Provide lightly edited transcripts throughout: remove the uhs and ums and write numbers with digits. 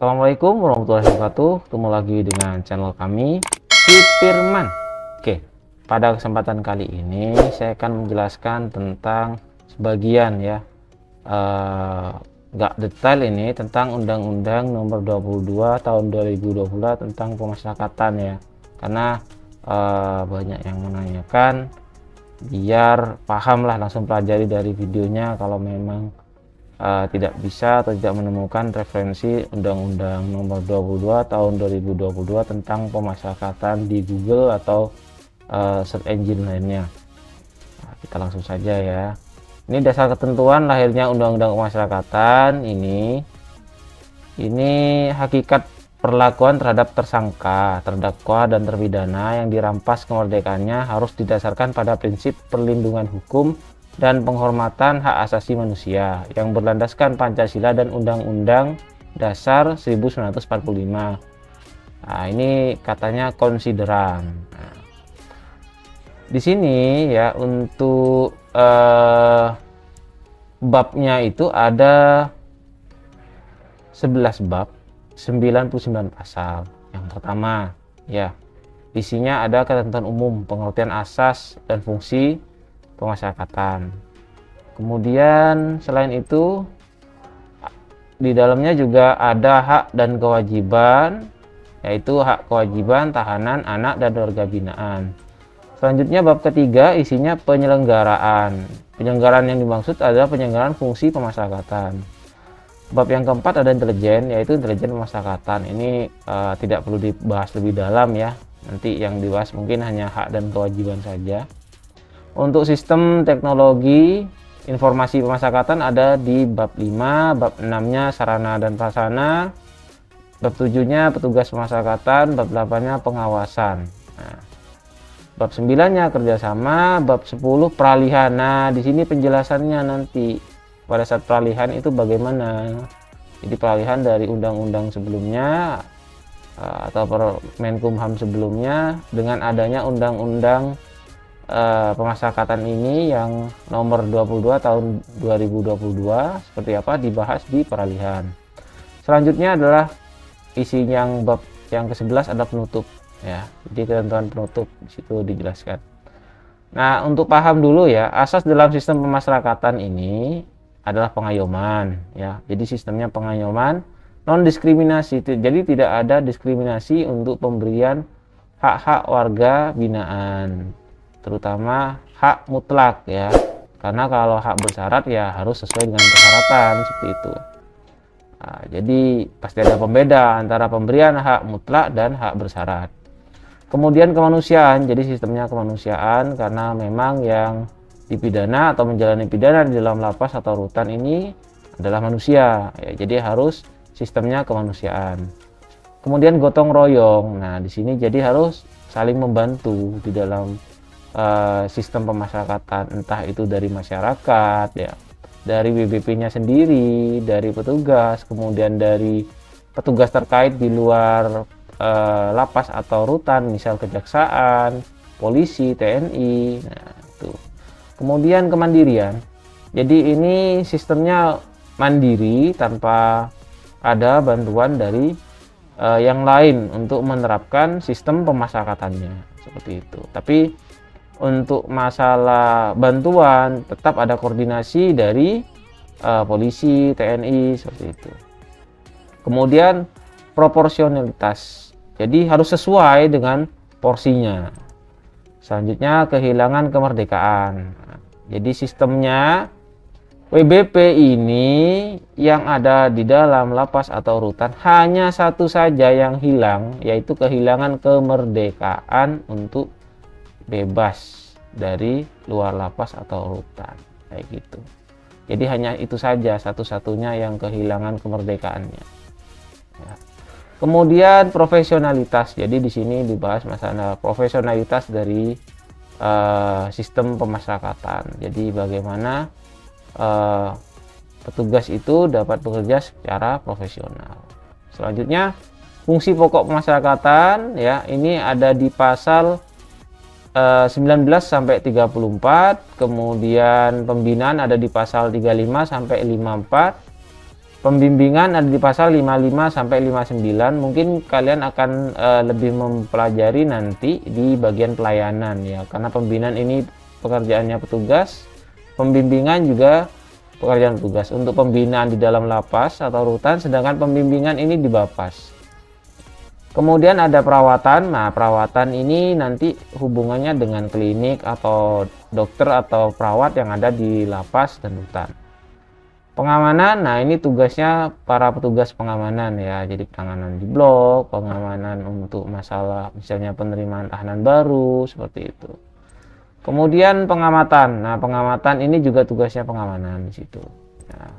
Assalamualaikum warahmatullahi wabarakatuh. Ketemu lagi dengan channel kami, Si Firman. Oke, pada kesempatan kali ini saya akan menjelaskan tentang sebagian ya, nggak detail ini tentang Undang-Undang Nomor 22 Tahun 2020 tentang pemasyarakatan ya. Karena banyak yang menanyakan, biar paham lah, langsung pelajari dari videonya. Kalau memang tidak bisa atau tidak menemukan referensi Undang-Undang Nomor 22 Tahun 2022 tentang pemasyarakatan di Google atau search engine lainnya. Nah, kita langsung saja ya. Ini dasar ketentuan lahirnya Undang-Undang Pemasyarakatan ini hakikat perlakuan terhadap tersangka, terdakwa, dan terpidana yang dirampas kemerdekaannya harus didasarkan pada prinsip perlindungan hukum dan penghormatan hak asasi manusia yang berlandaskan Pancasila dan Undang-Undang Dasar 1945. Nah, ini katanya konsideran. Nah, di sini ya untuk babnya itu ada 11 bab, 99 pasal. Yang pertama ya, isinya ada ketentuan umum, pengertian asas dan fungsi pemasyarakatan. Kemudian selain itu di dalamnya juga ada hak dan kewajiban, yaitu hak kewajiban tahanan, anak, dan warga binaan. Selanjutnya bab ketiga isinya penyelenggaraan. Penyelenggaraan yang dimaksud adalah penyelenggaraan fungsi pemasyarakatan. Bab yang keempat ada intelijen, yaitu intelijen pemasyarakatan. Ini tidak perlu dibahas lebih dalam ya. Nanti yang dibahas mungkin hanya hak dan kewajiban saja. Untuk sistem teknologi informasi pemasyarakatan ada di bab 5, bab 6-nya sarana dan prasarana, bab 7-nya petugas pemasyarakatan, bab 8-nya pengawasan. Nah, bab 9-nya kerjasama, bab 10 peralihan. Nah, di sini penjelasannya nanti pada saat peralihan itu bagaimana. Jadi peralihan dari undang-undang sebelumnya atau Permenkumham sebelumnya dengan adanya undang-undang pemasyarakatan ini yang nomor 22 tahun 2022 seperti apa dibahas di peralihan. Selanjutnya adalah isi yang bab yang ke-11 ada penutup ya. Jadi ketentuan penutup di situ dijelaskan. Nah, untuk paham dulu ya, asas dalam sistem pemasyarakatan ini adalah pengayoman ya. Jadi sistemnya pengayoman, non diskriminasi. Jadi tidak ada diskriminasi untuk pemberian hak-hak warga binaan, terutama hak mutlak ya, karena kalau hak bersyarat ya harus sesuai dengan persyaratan seperti itu. Nah, jadi pasti ada pembeda antara pemberian hak mutlak dan hak bersyarat. Kemudian kemanusiaan, jadi sistemnya kemanusiaan karena memang yang dipidana atau menjalani pidana di dalam lapas atau rutan ini adalah manusia ya, jadi harus sistemnya kemanusiaan. Kemudian gotong royong, nah di sini jadi harus saling membantu di dalam sistem pemasyarakatan, entah itu dari masyarakat ya, dari WBP-nya sendiri, dari petugas, kemudian dari petugas terkait di luar lapas atau rutan, misal kejaksaan, polisi, TNI. Nah, itu. Kemudian kemandirian. Jadi ini sistemnya mandiri tanpa ada bantuan dari yang lain untuk menerapkan sistem pemasyarakatannya seperti itu. Tapi untuk masalah bantuan tetap ada koordinasi dari polisi, TNI seperti itu. Kemudian proporsionalitas, jadi harus sesuai dengan porsinya. Selanjutnya kehilangan kemerdekaan. Jadi sistemnya WBP ini yang ada di dalam lapas atau rutan hanya satu saja yang hilang, yaitu kehilangan kemerdekaan untuk bebas dari luar lapas atau rutan kayak gitu. Jadi hanya itu saja satu-satunya yang kehilangan kemerdekaannya ya. Kemudian profesionalitas, jadi di sini dibahas masalah profesionalitas dari sistem pemasyarakatan. Jadi bagaimana petugas itu dapat bekerja secara profesional. Selanjutnya fungsi pokok pemasyarakatan ya, ini ada di pasal 19 sampai 34, kemudian pembinaan ada di pasal 35 sampai 54, Pembimbingan ada di pasal 55 sampai 59. Mungkin kalian akan lebih mempelajari nanti di bagian pelayanan ya, karena pembinaan ini pekerjaannya petugas, pembimbingan juga pekerjaan petugas. Untuk pembinaan di dalam lapas atau rutan, sedangkan pembimbingan ini di Bapas. Kemudian ada perawatan. Nah, perawatan ini nanti hubungannya dengan klinik atau dokter atau perawat yang ada di lapas dan rutan. Pengamanan, nah ini tugasnya para petugas pengamanan ya, jadi penanganan di blok, pengamanan untuk masalah misalnya penerimaan tahanan baru, seperti itu. Kemudian pengamatan, nah pengamatan ini juga tugasnya pengamanan di situ. Nah,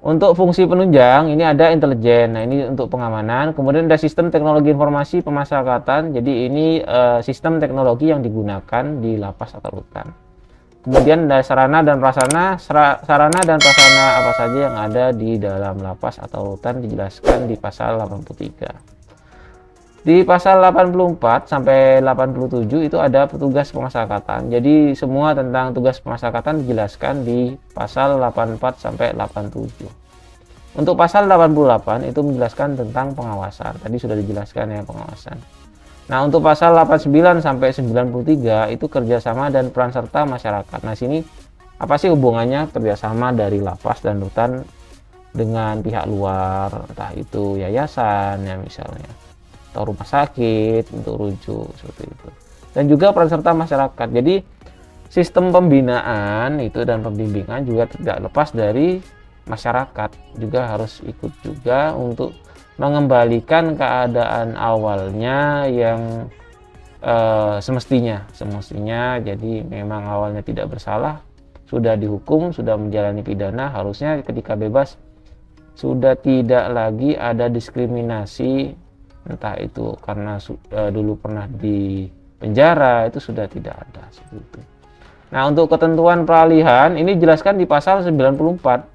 untuk fungsi penunjang ini ada intelijen, nah ini untuk pengamanan. Kemudian ada sistem teknologi informasi pemasyarakatan, jadi ini sistem teknologi yang digunakan di lapas atau rutan. Kemudian ada sarana dan prasarana apa saja yang ada di dalam lapas atau rutan dijelaskan di pasal 83. Di pasal 84 sampai 87 itu ada petugas pemasyarakatan. Jadi semua tentang tugas pemasyarakatan dijelaskan di pasal 84 sampai 87. Untuk pasal 88 itu menjelaskan tentang pengawasan. Tadi sudah dijelaskan ya pengawasan. Nah, untuk pasal 89 sampai 93 itu kerjasama dan peran serta masyarakat. Nah, sini apa sih hubungannya kerjasama dari lapas dan rutan dengan pihak luar, entah itu yayasan ya misalnya, atau rumah sakit untuk rujuk seperti itu. Dan juga peran serta masyarakat. Jadi sistem pembinaan itu dan pembimbingan juga tidak lepas dari masyarakat, juga harus ikut juga untuk mengembalikan keadaan awalnya yang semestinya. Jadi memang awalnya tidak bersalah, sudah dihukum, sudah menjalani pidana, harusnya ketika bebas sudah tidak lagi ada diskriminasi, entah itu karena dulu pernah di penjara, itu sudah tidak ada seperti itu. Nah, untuk ketentuan peralihan ini jelaskan di pasal 94.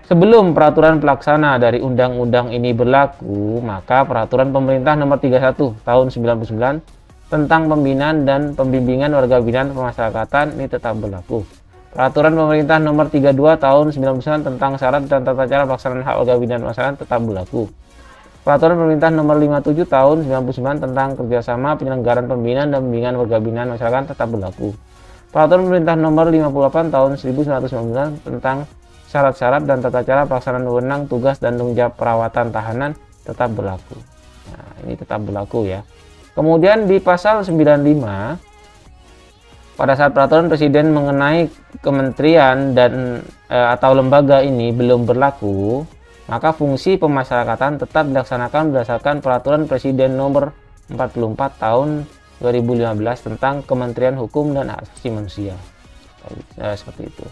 Sebelum peraturan pelaksana dari undang-undang ini berlaku, maka peraturan pemerintah nomor 31 tahun 99 tentang pembinaan dan pembimbingan warga binaan pemasyarakatan ini tetap berlaku. Peraturan pemerintah nomor 32 tahun 99 tentang syarat dan tata cara pelaksanaan hak warga binaan pemasyarakatan tetap berlaku. Peraturan pemerintah nomor 57 tahun 99 tentang kerjasama penyelenggaraan pembinaan dan pembimbingan warga binaan masyarakat tetap berlaku. Peraturan pemerintah nomor 58 tahun 1999 tentang syarat-syarat dan tata cara pelaksanaan wewenang, tugas, dan tanggung jawab perawatan tahanan tetap berlaku. Nah, ini tetap berlaku ya. Kemudian di pasal 95, pada saat peraturan presiden mengenai kementerian dan atau lembaga ini belum berlaku, maka fungsi pemasyarakatan tetap dilaksanakan berdasarkan peraturan presiden nomor 44 tahun 2015 tentang Kementerian Hukum dan Hak Asasi Manusia. Seperti itu.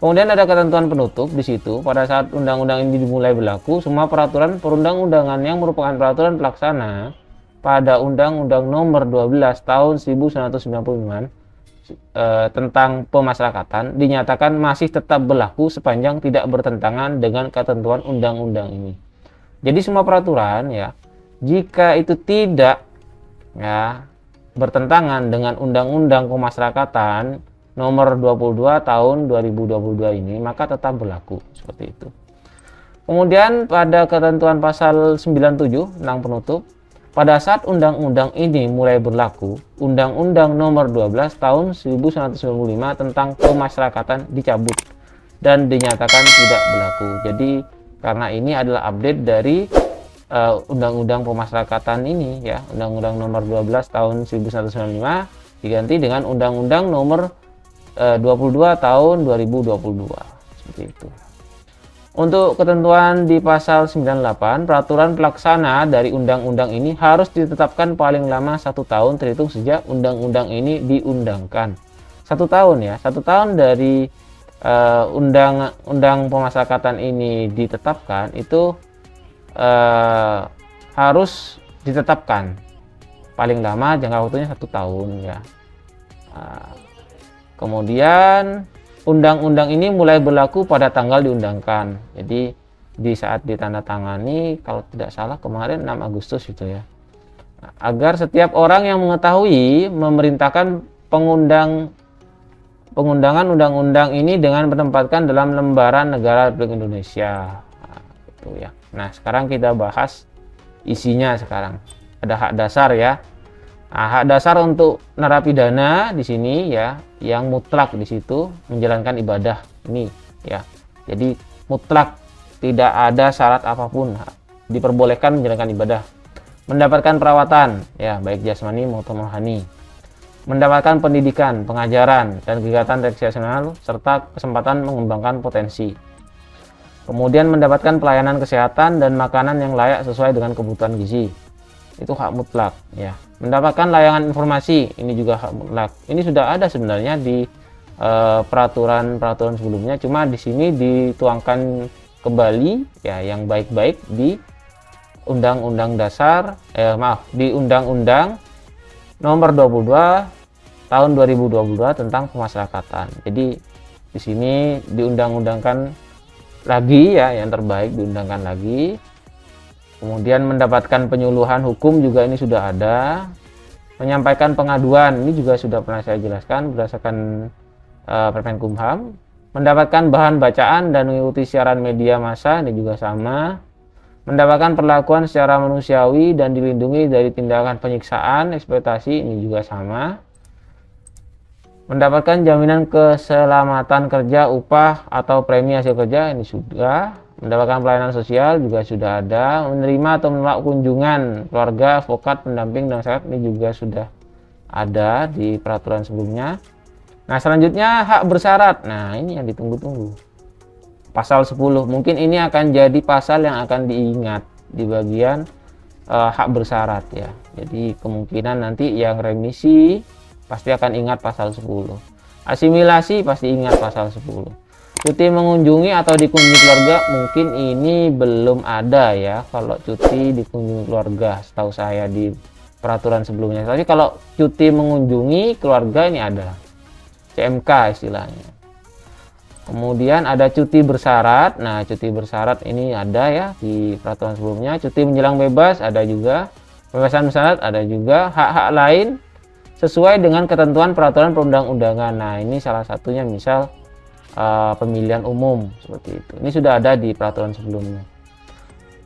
Kemudian ada ketentuan penutup di situ. Pada saat undang-undang ini dimulai berlaku, semua peraturan perundang-undangan yang merupakan peraturan pelaksana pada Undang-Undang Nomor 12 Tahun 1995 tentang pemasyarakatan dinyatakan masih tetap berlaku sepanjang tidak bertentangan dengan ketentuan undang-undang ini. Jadi semua peraturan ya, jika itu tidak ya bertentangan dengan Undang-Undang Pemasyarakatan Nomor 22 tahun 2022 ini, maka tetap berlaku seperti itu. Kemudian pada ketentuan pasal 97 tentang penutup, pada saat undang-undang ini mulai berlaku, Undang-Undang Nomor 12 tahun 1995 tentang pemasyarakatan dicabut dan dinyatakan tidak berlaku. Jadi karena ini adalah update dari Undang-Undang Pemasyarakatan ini ya, Undang-Undang Nomor 12 tahun 1995 diganti dengan Undang-Undang Nomor 22 tahun 2022 seperti itu. Untuk ketentuan di pasal 98, peraturan pelaksana dari undang-undang ini harus ditetapkan paling lama 1 tahun terhitung sejak undang-undang ini diundangkan. 1 tahun ya, 1 tahun dari undang pemasyarakatan ini ditetapkan itu harus ditetapkan paling lama jangka waktunya 1 tahun ya. Kemudian undang-undang ini mulai berlaku pada tanggal diundangkan. Jadi di saat ditandatangani, kalau tidak salah kemarin 6 Agustus itu ya. Agar setiap orang yang mengetahui memerintahkan pengundang pengundangan undang-undang ini dengan menempatkan dalam lembaran negara Republik Indonesia. Nah, itu ya. Nah, sekarang kita bahas isinya sekarang. Ada hak dasar ya. Nah, hak dasar untuk narapidana di sini ya, yang mutlak di situ menjalankan ibadah ini ya. Jadi mutlak, tidak ada syarat apapun, diperbolehkan menjalankan ibadah. Mendapatkan perawatan ya, baik jasmani maupun rohani. Mendapatkan pendidikan, pengajaran, dan kegiatan rekreasional, serta kesempatan mengembangkan potensi. Kemudian mendapatkan pelayanan kesehatan dan makanan yang layak sesuai dengan kebutuhan gizi. Itu hak mutlak ya. Mendapatkan layanan informasi, ini juga hak mutlak. Ini sudah ada sebenarnya di peraturan-peraturan sebelumnya, cuma di sini dituangkan kembali ya, yang baik-baik di Undang-Undang Dasar, di Undang-Undang Nomor 22 Tahun 2022 tentang pemasyarakatan. Jadi di sini diundang-undangkan lagi ya, yang terbaik diundangkan lagi. Kemudian mendapatkan penyuluhan hukum juga ini sudah ada. Menyampaikan pengaduan ini juga sudah pernah saya jelaskan berdasarkan Permenkumham. Mendapatkan bahan bacaan dan mengikuti siaran media massa ini juga sama. Mendapatkan perlakuan secara manusiawi dan dilindungi dari tindakan penyiksaan, eksploitasi ini juga sama. Mendapatkan jaminan keselamatan kerja, upah atau premi hasil kerja ini sudah. Mendapatkan pelayanan sosial juga sudah ada. Menerima atau menolak kunjungan keluarga, advokat, pendamping, dan masyarakat ini juga sudah ada di peraturan sebelumnya. Nah, selanjutnya hak bersyarat. Nah, ini yang ditunggu-tunggu. Pasal 10, mungkin ini akan jadi pasal yang akan diingat di bagian hak bersyarat ya. Jadi kemungkinan nanti yang remisi pasti akan ingat pasal 10. Asimilasi pasti ingat pasal 10. Cuti mengunjungi atau dikunjungi keluarga mungkin ini belum ada ya. Kalau cuti dikunjungi keluarga setahu saya di peraturan sebelumnya. Tapi kalau cuti mengunjungi keluarga ini ada. CMK istilahnya. Kemudian ada cuti bersyarat. Nah, cuti bersyarat ini ada ya di peraturan sebelumnya. Cuti menjelang bebas ada juga. Pembebasan bersyarat ada juga. Hak-hak lain sesuai dengan ketentuan peraturan perundang-undangan. Nah, ini salah satunya misal pemilihan umum seperti itu. Ini sudah ada di peraturan sebelumnya.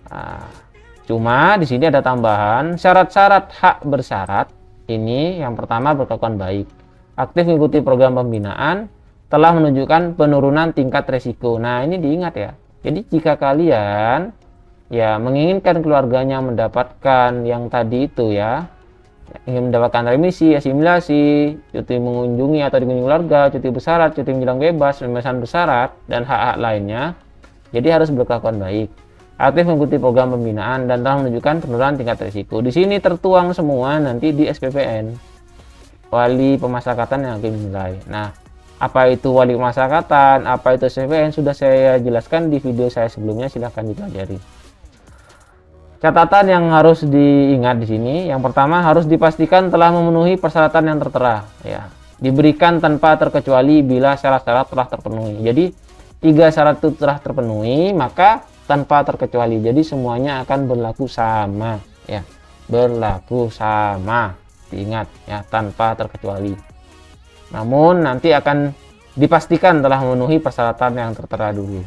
Nah, cuma di sini ada tambahan syarat-syarat hak bersyarat. Ini yang pertama berkelakuan baik, aktif mengikuti program pembinaan, telah menunjukkan penurunan tingkat resiko. Nah, ini diingat ya. Jadi jika kalian ya menginginkan keluarganya mendapatkan yang tadi itu ya, ingin mendapatkan remisi, asimilasi, cuti mengunjungi atau dikunjungi keluarga, cuti bersyarat, cuti menjelang bebas, pembebasan bersyarat, dan hak-hak lainnya, jadi harus berkelakuan baik, aktif mengikuti program pembinaan, dan telah menunjukkan penurunan tingkat risiko. Di sini tertuang semua nanti di SPPN, wali pemasyarakatan yang akan dinilai. Nah, apa itu wali pemasyarakatan, apa itu SPPN, sudah saya jelaskan di video saya sebelumnya, silahkan dipelajari. Catatan yang harus diingat di sini, yang pertama harus dipastikan telah memenuhi persyaratan yang tertera ya. Diberikan tanpa terkecuali bila syarat-syarat telah terpenuhi. Jadi 3 syarat itu telah terpenuhi, maka tanpa terkecuali. Jadi semuanya akan berlaku sama ya. Berlaku sama. Diingat ya, tanpa terkecuali. Namun nanti akan dipastikan telah memenuhi persyaratan yang tertera dulu.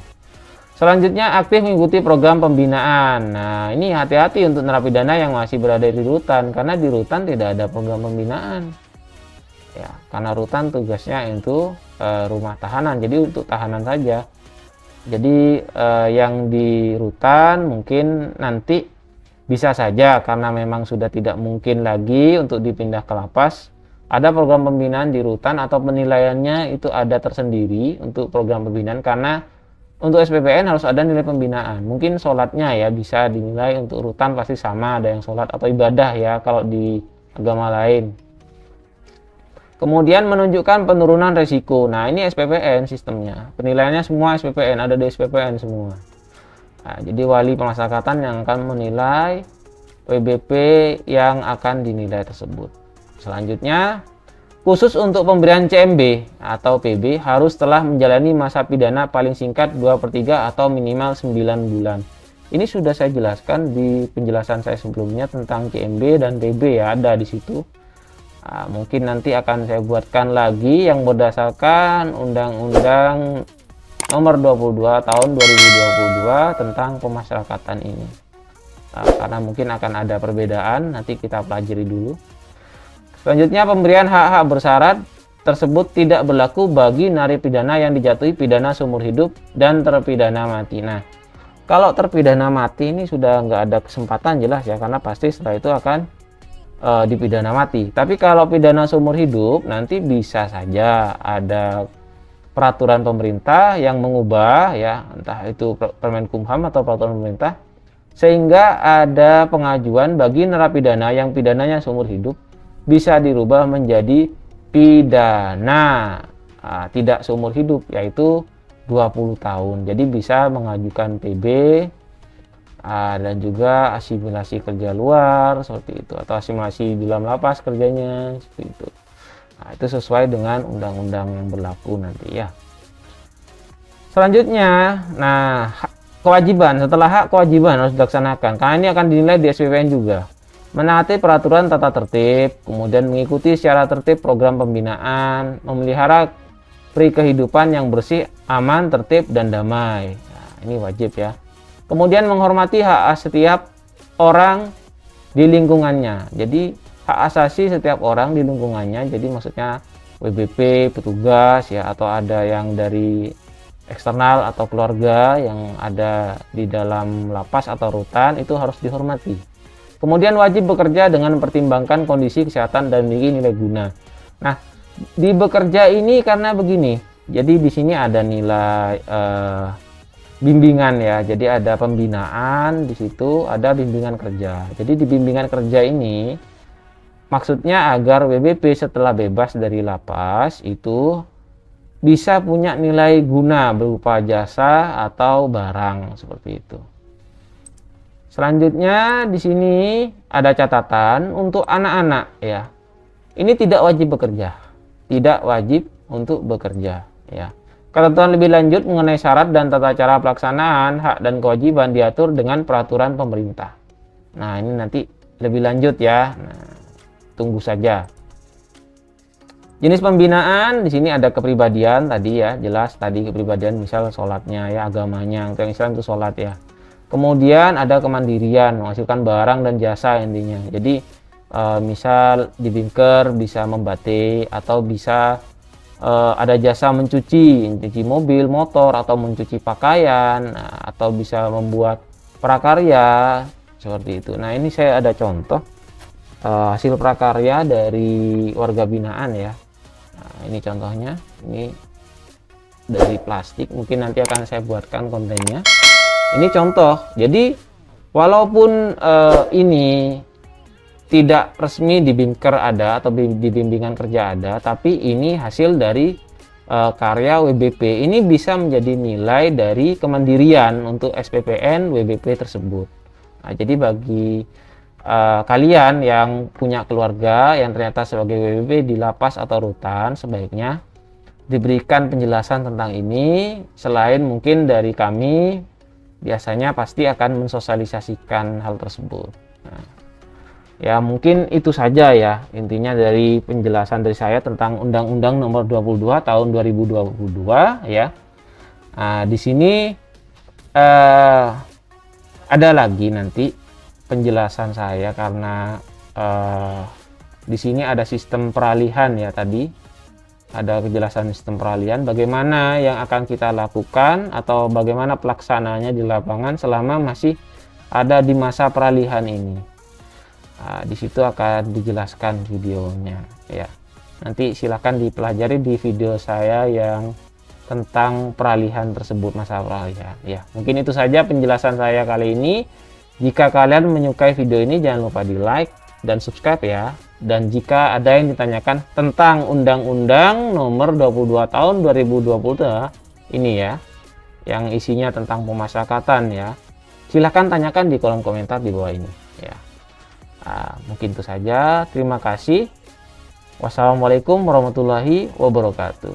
Selanjutnya aktif mengikuti program pembinaan. Nah, ini hati-hati untuk narapidana yang masih berada di rutan, karena di rutan tidak ada program pembinaan. Ya, karena rutan tugasnya itu rumah tahanan, jadi untuk tahanan saja. Jadi yang di rutan mungkin nanti bisa saja karena memang sudah tidak mungkin lagi untuk dipindah ke lapas. Ada program pembinaan di rutan atau penilaiannya itu ada tersendiri untuk program pembinaan, karena untuk SPPN harus ada nilai pembinaan. Mungkin sholatnya ya bisa dinilai, untuk rutan pasti sama, ada yang sholat atau ibadah ya kalau di agama lain. Kemudian menunjukkan penurunan resiko. Nah, ini SPPN sistemnya. Penilaiannya semua SPPN, ada di SPPN semua. Nah, jadi wali pemasyarakatan yang akan menilai PBP yang akan dinilai tersebut. Selanjutnya, khusus untuk pemberian CMB atau PB harus telah menjalani masa pidana paling singkat 2/3 atau minimal 9 bulan. Ini sudah saya jelaskan di penjelasan saya sebelumnya tentang CMB dan PB ya, ada di situ. Mungkin nanti akan saya buatkan lagi yang berdasarkan Undang-Undang Nomor 22 Tahun 2022 tentang pemasyarakatan ini. Karena mungkin akan ada perbedaan, nanti kita pelajari dulu. Selanjutnya, pemberian hak-hak bersyarat tersebut tidak berlaku bagi narapidana yang dijatuhi pidana seumur hidup dan terpidana mati. Nah, kalau terpidana mati ini sudah nggak ada kesempatan jelas ya, karena pasti setelah itu akan dipidana mati. Tapi kalau pidana seumur hidup nanti bisa saja ada peraturan pemerintah yang mengubah ya, entah itu Permenkumham atau peraturan pemerintah, sehingga ada pengajuan bagi narapidana yang pidananya seumur hidup bisa dirubah menjadi pidana tidak seumur hidup, yaitu 20 tahun. Jadi bisa mengajukan PB dan juga asimilasi kerja luar seperti itu, atau asimilasi di dalam lapas kerjanya seperti itu. Itu sesuai dengan undang-undang yang berlaku nanti ya. Selanjutnya, kewajiban. Setelah hak, kewajiban harus dilaksanakan karena ini akan dinilai di SPPN juga. Menaati peraturan tata tertib, kemudian mengikuti secara tertib program pembinaan, memelihara kehidupan yang bersih, aman, tertib, dan damai. Ini wajib ya. Kemudian menghormati hak setiap orang di lingkungannya. Jadi hak asasi setiap orang di lingkungannya. Jadi maksudnya WBP, petugas ya, atau ada yang dari eksternal atau keluarga yang ada di dalam lapas atau rutan, itu harus dihormati. Kemudian wajib bekerja dengan mempertimbangkan kondisi kesehatan dan memiliki nilai guna. Nah, di bekerja ini karena begini. Jadi di sini ada nilai bimbingan ya, jadi ada pembinaan, di situ ada bimbingan kerja. Jadi di bimbingan kerja ini maksudnya agar WBP setelah bebas dari lapas itu bisa punya nilai guna berupa jasa atau barang seperti itu. Selanjutnya di sini ada catatan untuk anak-anak ya. Ini tidak wajib bekerja, tidak wajib untuk bekerja ya. Ketentuan lebih lanjut mengenai syarat dan tata cara pelaksanaan hak dan kewajiban diatur dengan peraturan pemerintah. Nah, ini nanti lebih lanjut ya. Nah, tunggu saja. Jenis pembinaan di sini ada kepribadian tadi ya, jelas tadi kepribadian misal sholatnya ya, agamanya. Untuk yang Islam itu sholat ya. Kemudian ada kemandirian, menghasilkan barang dan jasa intinya. Jadi misal di Bingker bisa membatik atau bisa ada jasa mencuci mobil, motor, atau mencuci pakaian, atau bisa membuat prakarya seperti itu. Nah, ini saya ada contoh hasil prakarya dari warga binaan ya. Nah, ini contohnya, ini dari plastik, mungkin nanti akan saya buatkan kontennya. Ini contoh. Jadi walaupun ini tidak resmi di Bingker ada atau di bimbingan kerja ada, tapi ini hasil dari karya WBP. Ini bisa menjadi nilai dari kemandirian untuk SPPN WBP tersebut. Nah, jadi bagi kalian yang punya keluarga yang ternyata sebagai WBP di lapas atau rutan, sebaiknya diberikan penjelasan tentang ini. Selain mungkin dari kami, biasanya pasti akan mensosialisasikan hal tersebut. Nah, ya mungkin itu saja ya intinya dari penjelasan dari saya tentang Undang-Undang Nomor 22 Tahun 2022 ya. Nah, di sini ada lagi nanti penjelasan saya karena di sini ada sistem peralihan ya, tadi ada kejelasan sistem peralihan bagaimana yang akan kita lakukan atau bagaimana pelaksanaannya di lapangan selama masih ada di masa peralihan ini. Nah, di situ akan dijelaskan videonya ya. Nanti silahkan dipelajari di video saya yang tentang peralihan tersebut, masa peralihan ya. Mungkin itu saja penjelasan saya kali ini. Jika kalian menyukai video ini jangan lupa di like dan subscribe ya. Dan jika ada yang ditanyakan tentang Undang-Undang Nomor 22 Tahun 2022 ini ya, yang isinya tentang pemasyarakatan ya, silahkan tanyakan di kolom komentar di bawah ini ya. Mungkin itu saja. Terima kasih. Wassalamualaikum warahmatullahi wabarakatuh.